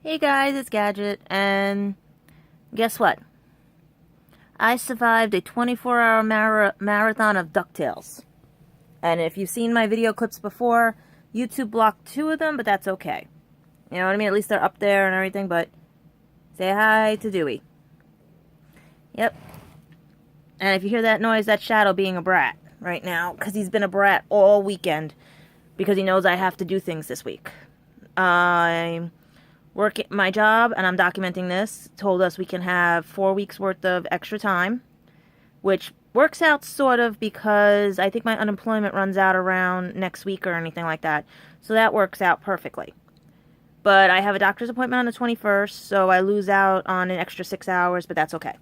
Hey guys, it's Gadget, and guess what? I survived a 24-hour marathon of DuckTales. And if you've seen my video clips before, YouTube blocked two of them, but that's okay. You know what I mean? At least they're up there and everything, but say hi to Dewey. Yep. And if you hear that noise, that's Shadow being a brat right now, because he's been a brat all weekend, because he knows I have to do things this week. I'm work at my job, and I'm documenting this, told us we can have 4 weeks worth of extra time, which works out sort of because I think my unemployment runs out around next week or anything like that. So that works out perfectly. But I have a doctor's appointment on the 21st, so I lose out on an extra 6 hours, but that's okay.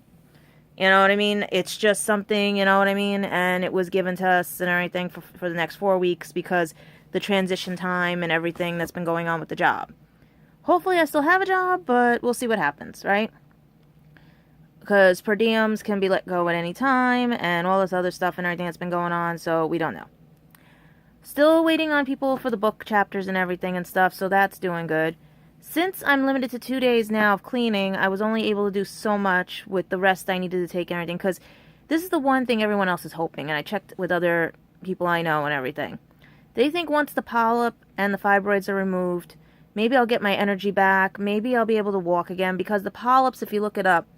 You know what I mean? It's just something, you know what I mean? And it was given to us and everything for the next 4 weeks because the transition time and everything that's been going on with the job. Hopefully I still have a job, but we'll see what happens, right? Because per diems can be let go at any time, and all this other stuff and everything that's been going on, so we don't know. Still waiting on people for the book chapters and everything and stuff, so that's doing good. Since I'm limited to 2 days now of cleaning, I was only able to do so much with the rest I needed to take and everything, because this is the one thing everyone else is hoping, and I checked with other people I know and everything. They think once the polyp and the fibroids are removed, maybe I'll get my energy back. Maybe I'll be able to walk again. Because the polyps, if you look it up,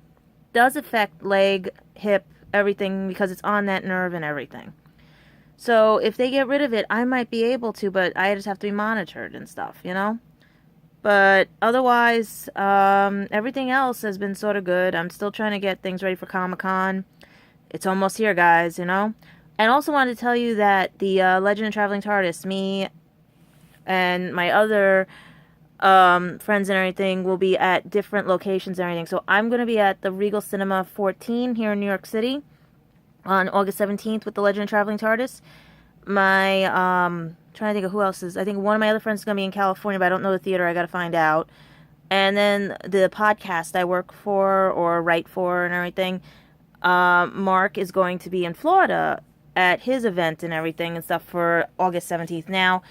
does affect leg, hip, everything. Because it's on that nerve and everything. So if they get rid of it, I might be able to. But I just have to be monitored and stuff, you know. But otherwise, everything else has been sort of good. I'm still trying to get things ready for Comic-Con. It's almost here, guys, you know. And also wanted to tell you that the Legend of Traveling TARDIS, me and my other friends and everything will be at different locations and everything. So I'm going to be at the Regal Cinema 14 here in New York City on August 17th with the Legend of Traveling TARDIS. My, trying to think of who else is, I think one of my other friends is going to be in California, but I don't know the theater, I got to find out. And then the podcast I work for or write for and everything, Mark is going to be in Florida at his event and everything and stuff for August 17th. Now,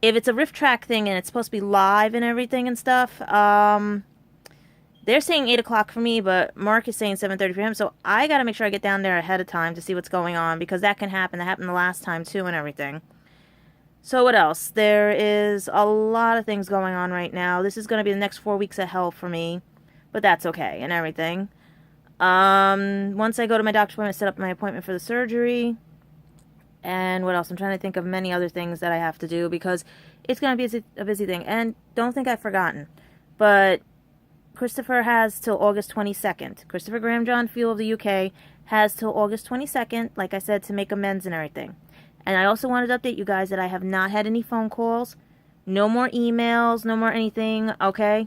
if it's a riff track thing and it's supposed to be live and everything and stuff, they're saying 8 o'clock for me, but Mark is saying 7:30 for him. So I got to make sure I get down there ahead of time to see what's going on, because that can happen. That happened the last time too and everything. So what else? There is a lot of things going on right now. This is going to be the next 4 weeks of hell for me, but that's okay and everything. Once I go to my doctor's appointment, set up my appointment for the surgery. And what else? I'm trying to think of many other things that I have to do because it's going to be a busy thing. And don't think I've forgotten. But Christopher has till August 22nd. Christopher Graham John Field of the UK has till August 22nd, like I said, to make amends and everything. And I also wanted to update you guys that I have not had any phone calls. No more emails, no more anything, okay?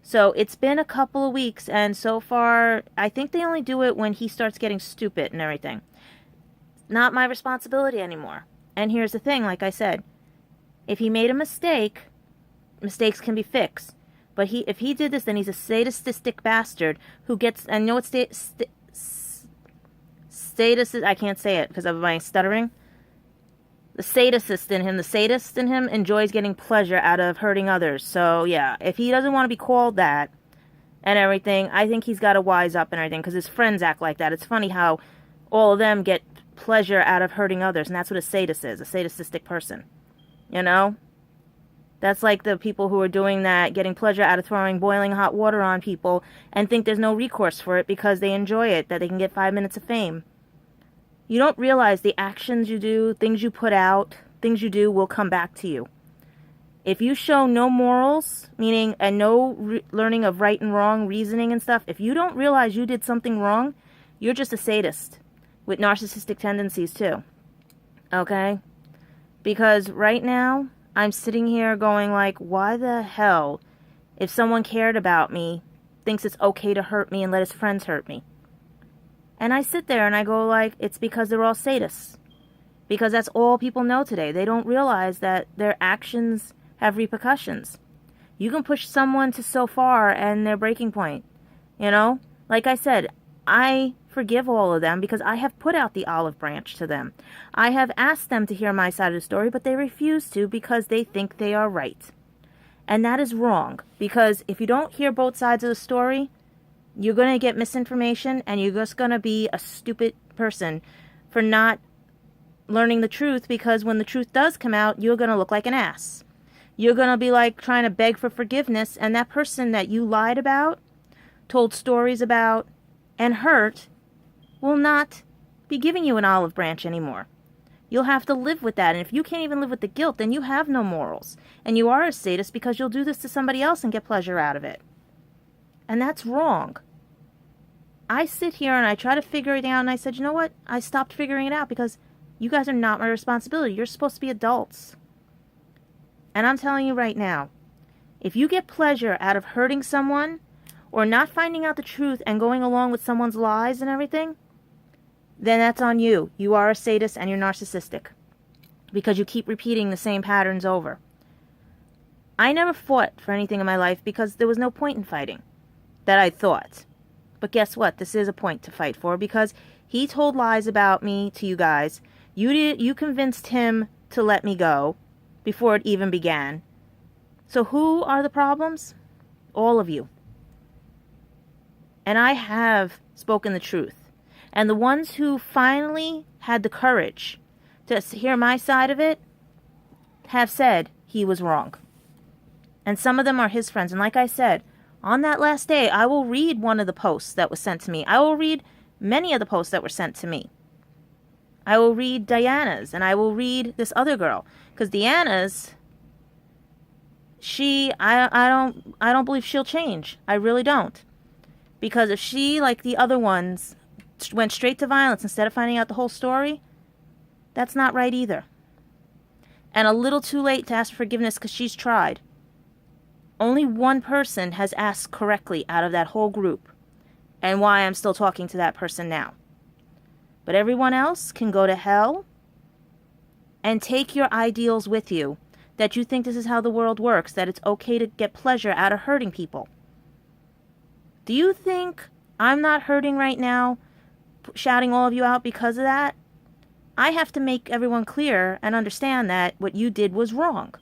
So it's been a couple of weeks, and so far, I think they only do it when he starts getting stupid and everything. Not my responsibility anymore. And here's the thing, like I said, if he made a mistake, mistakes can be fixed. But if he did this, then he's a sadistic bastard who gets, and you know what status is? I can't say it because of my stuttering. The sadist in him enjoys getting pleasure out of hurting others. So yeah, if he doesn't want to be called that and everything, I think he's got to wise up and everything, because his friends act like that. It's funny how all of them get pleasure out of hurting others, and that's what a sadist is, a sadistic person, you know? That's like the people who are doing that, getting pleasure out of throwing boiling hot water on people and think there's no recourse for it because they enjoy it, that they can get 5 minutes of fame. You don't realize the actions you do, things you put out, things you do will come back to you. If you show no morals, meaning no learning of right and wrong, reasoning and stuff, if you don't realize you did something wrong, you're just a sadist. With narcissistic tendencies too. Okay? Because right now, I'm sitting here going like, why the hell, if someone cared about me, thinks it's okay to hurt me and let his friends hurt me? And I sit there and I go like, it's because they're all sadists. Because that's all people know today. They don't realize that their actions have repercussions. You can push someone to so far and their breaking point. You know? Like I said, I forgive all of them because I have put out the olive branch to them. I have asked them to hear my side of the story, but they refuse to because they think they are right. And that is wrong, because if you don't hear both sides of the story, you're going to get misinformation, and you're just going to be a stupid person for not learning the truth, because when the truth does come out, you're going to look like an ass. You're going to be like trying to beg for forgiveness, and that person that you lied about, told stories about, and hurt will not be giving you an olive branch anymore. You'll have to live with that, and if you can't even live with the guilt, then you have no morals, and you are a sadist because you'll do this to somebody else and get pleasure out of it. And that's wrong. I sit here and I try to figure it out, and I said, you know what? I stopped figuring it out because you guys are not my responsibility. You're supposed to be adults. And I'm telling you right now, if you get pleasure out of hurting someone or not finding out the truth and going along with someone's lies and everything, then that's on you. You are a sadist and you're narcissistic because you keep repeating the same patterns over. I never fought for anything in my life because there was no point in fighting that I thought. But guess what? This is a point to fight for, because he told lies about me to you guys. You convinced him to let me go before it even began. So who are the problems? All of you. And I have spoken the truth. And the ones who finally had the courage to hear my side of it have said he was wrong. And some of them are his friends. And like I said, on that last day, I will read one of the posts that was sent to me. I will read many of the posts that were sent to me. I will read Diana's, and I will read this other girl. Because Diana's, I don't believe she'll change. I really don't. Because if she, like the other ones, went straight to violence instead of finding out the whole story, that's not right either. And a little too late to ask for forgiveness because she's tried. Only one person has asked correctly out of that whole group, and why I'm still talking to that person now. But everyone else can go to hell and take your ideals with you, that you think this is how the world works, that it's okay to get pleasure out of hurting people. Do you think I'm not hurting right now, shouting all of you out because of that? I have to make everyone clear and understand that what you did was wrong.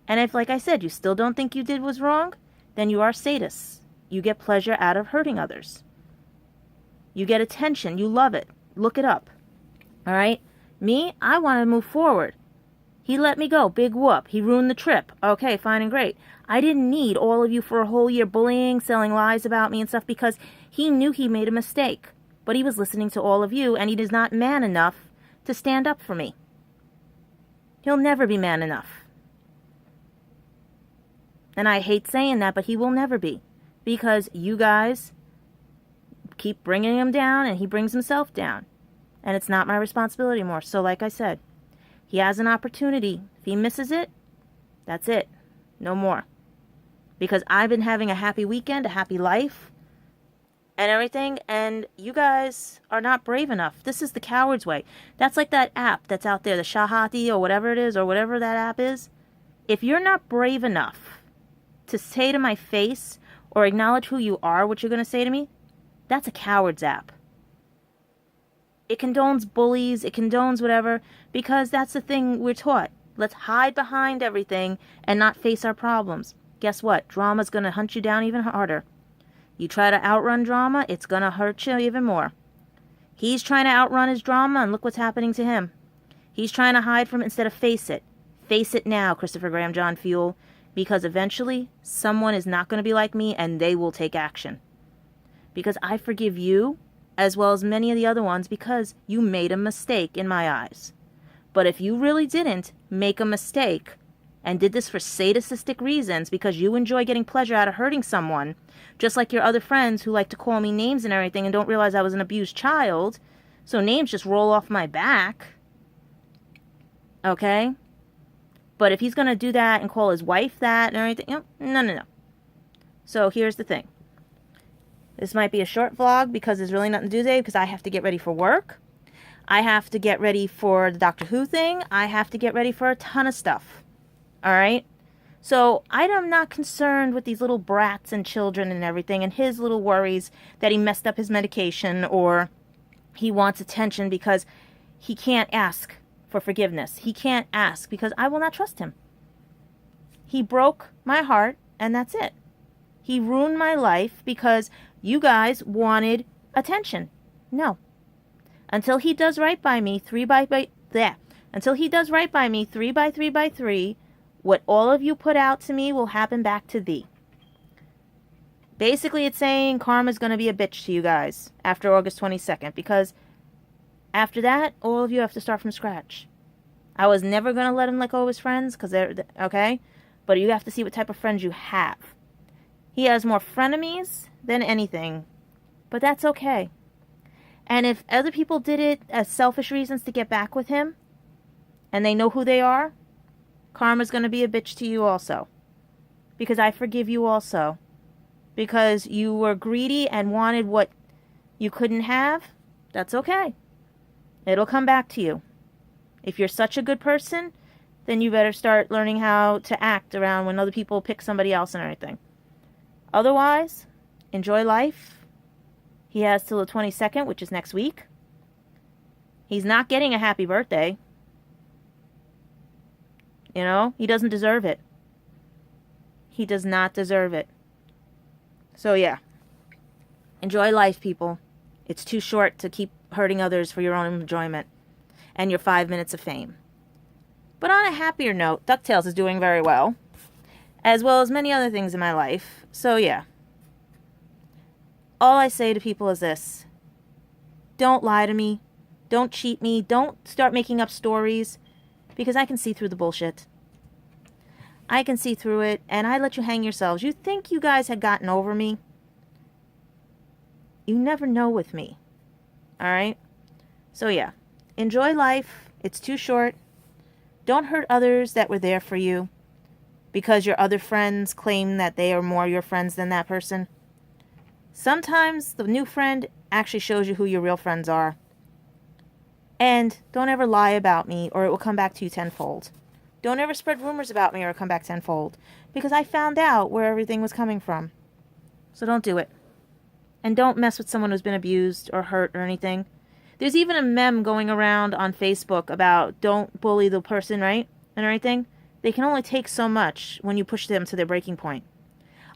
And if, like I said, you still don't think you did was wrong, then you are sadists. You get pleasure out of hurting others. You get attention. You love it. Look it up. All right? Me, I want to move forward. He let me go. Big whoop. He ruined the trip. Okay, fine and great. I didn't need all of you for a whole year bullying, selling lies about me and stuff, because he knew he made a mistake. But he was listening to all of you, and he is not man enough to stand up for me. He'll never be man enough. And I hate saying that, but he will never be. Because you guys keep bringing him down, and he brings himself down. And it's not my responsibility anymore. So like I said, he has an opportunity. If he misses it, that's it. No more. Because I've been having a happy weekend, a happy life, and everything, and you guys are not brave enough. This is the coward's way. That's like that app that's out there, the Shahati or whatever it is, or whatever that app is. If you're not brave enough to say to my face or acknowledge who you are, what you're going to say to me, that's a coward's app. It condones bullies, it condones whatever, because that's the thing we're taught. Let's hide behind everything and not face our problems. Guess what? Drama's going to hunt you down even harder. You try to outrun drama, it's going to hurt you even more. He's trying to outrun his drama, and look what's happening to him. He's trying to hide from it instead of face it. Face it now, Christopher Graham John Fuel, because eventually someone is not going to be like me, and they will take action. Because I forgive you, as well as many of the other ones, because you made a mistake in my eyes. But if you really didn't make a mistake and did this for sadistic reasons because you enjoy getting pleasure out of hurting someone, just like your other friends who like to call me names and everything and don't realize I was an abused child, so names just roll off my back, okay? But if he's going to do that and call his wife that and everything, no. So here's the thing. This might be a short vlog because there's really nothing to do today, because I have to get ready for work. I have to get ready for the Doctor Who thing. I have to get ready for a ton of stuff. Alright? So I'm not concerned with these little brats and children and everything and his little worries that he messed up his medication or he wants attention because he can't ask for forgiveness. He can't ask because I will not trust him. He broke my heart, and that's it. He ruined my life because you guys wanted attention. No. Until he does right by me, until he does right by me, 3 by 3 by 3, what all of you put out to me will happen back to thee. Basically, it's saying karma's going to be a bitch to you guys after August 22nd, because after that, all of you have to start from scratch. I was never going to let him let go of his friends, because they're, okay? But you have to see what type of friends you have. He has more frenemies than anything, but that's okay. And if other people did it as selfish reasons to get back with him, and they know who they are, karma's going to be a bitch to you also. Because I forgive you also. Because you were greedy and wanted what you couldn't have, that's okay. It'll come back to you. If you're such a good person, then you better start learning how to act around when other people pick somebody else and everything. Otherwise, enjoy life. He has till the 22nd, which is next week. He's not getting a happy birthday. You know, he doesn't deserve it. He does not deserve it. So yeah, enjoy life, people. It's too short to keep hurting others for your own enjoyment and your 5 minutes of fame. But on a happier note, DuckTales is doing very well as many other things in my life. So yeah, all I say to people is this: don't lie to me, don't cheat me, don't start making up stories, because I can see through the bullshit. I can see through it, and I let you hang yourselves. You think you guys had gotten over me? You never know with me. Alright? So yeah, enjoy life. It's too short. Don't hurt others that were there for you because your other friends claim that they are more your friends than that person. Sometimes the new friend actually shows you who your real friends are. And don't ever lie about me, or it will come back to you tenfold. Don't ever spread rumors about me, or it'll come back tenfold. Because I found out where everything was coming from. So don't do it. And don't mess with someone who's been abused or hurt or anything. There's even a meme going around on Facebook about don't bully the person, right? And everything. They can only take so much when you push them to their breaking point.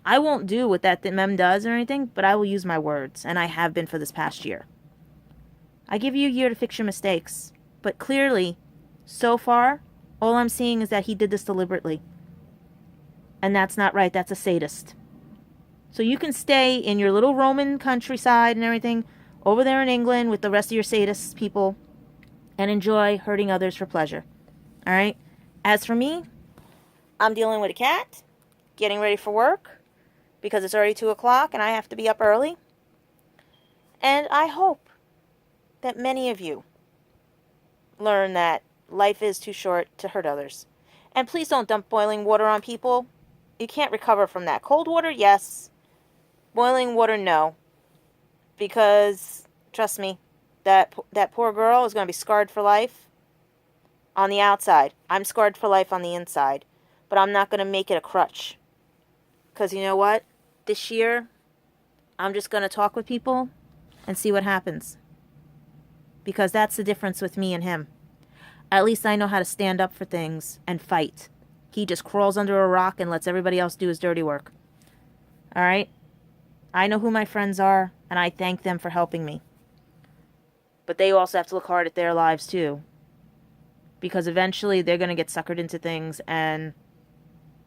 I won't do what that meme does or anything, but I will use my words. And I have been for this past year. I give you a year to fix your mistakes. But clearly, so far, all I'm seeing is that he did this deliberately. And that's not right. That's a sadist. So you can stay in your little Roman countryside and everything over there in England with the rest of your sadist people and enjoy hurting others for pleasure. Alright? As for me, I'm dealing with a cat, getting ready for work because it's already 2 o'clock and I have to be up early. And I hope that many of you learn that life is too short to hurt others. And please don't dump boiling water on people. You can't recover from that. Cold water, yes. Boiling water, no. Because, trust me, that poor girl is going to be scarred for life on the outside. I'm scarred for life on the inside. But I'm not going to make it a crutch. Because you know what? This year, I'm just going to talk with people and see what happens. Because that's the difference with me and him. At least I know how to stand up for things and fight. He just crawls under a rock and lets everybody else do his dirty work. Alright? I know who my friends are, and I thank them for helping me. But they also have to look hard at their lives, too. Because eventually they're going to get suckered into things, and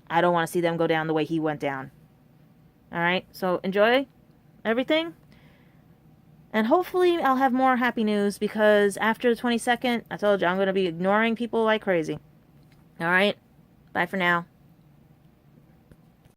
I don't want to see them go down the way he went down. Alright? So enjoy everything. And hopefully I'll have more happy news, because after the 22nd, I told you I'm going to be ignoring people like crazy. Alright? Bye for now.